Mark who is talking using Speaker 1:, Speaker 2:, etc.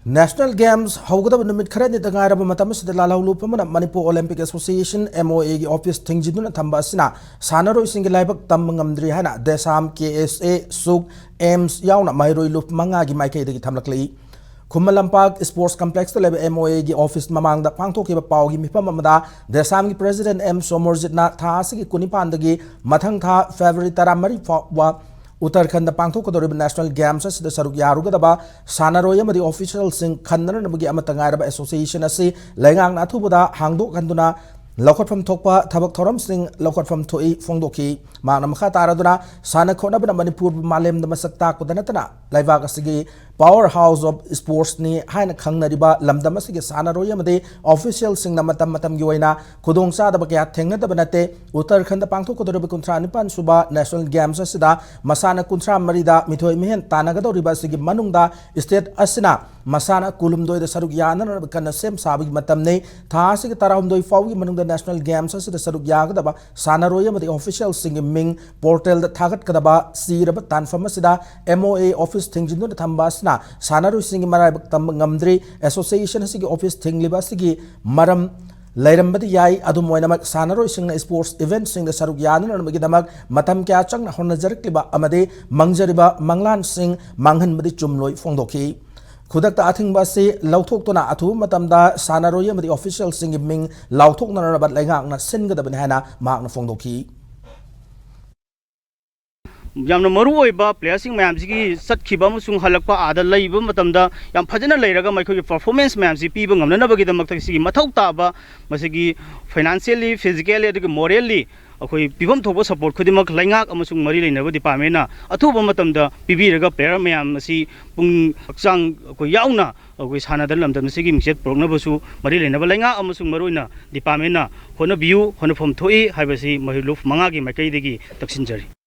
Speaker 1: National Games howgada numit kharani tangai raba matam sida lalau lupamana Manipur Olympic Association MOA gi office thingjiduna thamba asina sanaroi singi laibak tam ngamdri hana desam KSA suk aims yauna mairoi lup manga gi maikai dagi thamlakli Kumalampak Sports Complex to lebe MOA gi office mamang da pangthoki ba pau gi mipam amada desam gi president M Somorjitna tha asigi kunipan dagi mathang tha February 13 wa Uttarakhand Pangthokadorib National Games as the Saruk Yarugadaba, Sanaroyam, the official sing Kandan Bugi Amatangaraba Association as Langang Atubuda, Hangdo Kanduna, Lokot from Tokpa, Tabak Toram Sing, Lokot from Toi, Fondoki, Manamaka Taraduna, Sana Konabana Manipur Malem the Masata Kodanatana, Laivakasigi, powerhouse of sports ni Haina Kangnariba, Lamdamasigi Sanaroyam, the official sing Namatam Matam Yuena, Kudong Sada Bakia Tenga the Banate, Uttarakhand Pangthokadorib Kuntranipan Suba, National Games Asida, Masana Kuntra Marida, Mitoi Mihen, Tanagado Ribasigi Manunda, State Asina, Masana Kulumdoi the Saruk Yana, Kana Sem Sabi Matamne, Tasik Taramdoi Fawi Manunda National Games as the Saruk Yagadaba, Sanaroyam, the official singing Ming, Portal the Tagat Kadaba, Siraba Tanfamasida, MOA office Tingjinu the Tambasna, Sanaru singing Marabak Ngamdri, Association Sigi office Tinglibasigi, Maram. Lairambadi Yai, Adumoinamak, Sanaro sing sports events sing the Sarugyan and Magidamak, Matam Kachang, Honazarkliba, Amade, Mangjariba, Manglan sing, Manghan Madi Chumloi, Fondoki. Kudakta Athing Basi, Lautokna Atu, Matamda, Sanaroyam, the official singing Ming, Lautokna, but Langang, Singa the Banana, Magna Fondoki.
Speaker 2: Yamna maruoiba players ma'am की सत्खिबा अमसुंग हलक्पा आदा लैबा मतमदा याम फजना लैरगा मैखोगी performance ma'am से पीबा ngamnanabagidamakt sigi mathau taba masigi financially physically adigi morally अखोई पिबम थोबो support खुदिमक लैंगाक अमसुंग मरी लेनबो department ना अथुबा मतमदा पिबिरगा player ma'am असी पुंग हक्चांग अखोई याउना अखोई सानादन लमदन सिगी मिसेट प्रोग्नबसु मरी लेनबा लैंगा अमसुंग मरोइना डिपार्टमेंट ना होना बियु होना फम थोई हाइबसी महिलुफ मंगा की मैकैदगी तक्सिनजरी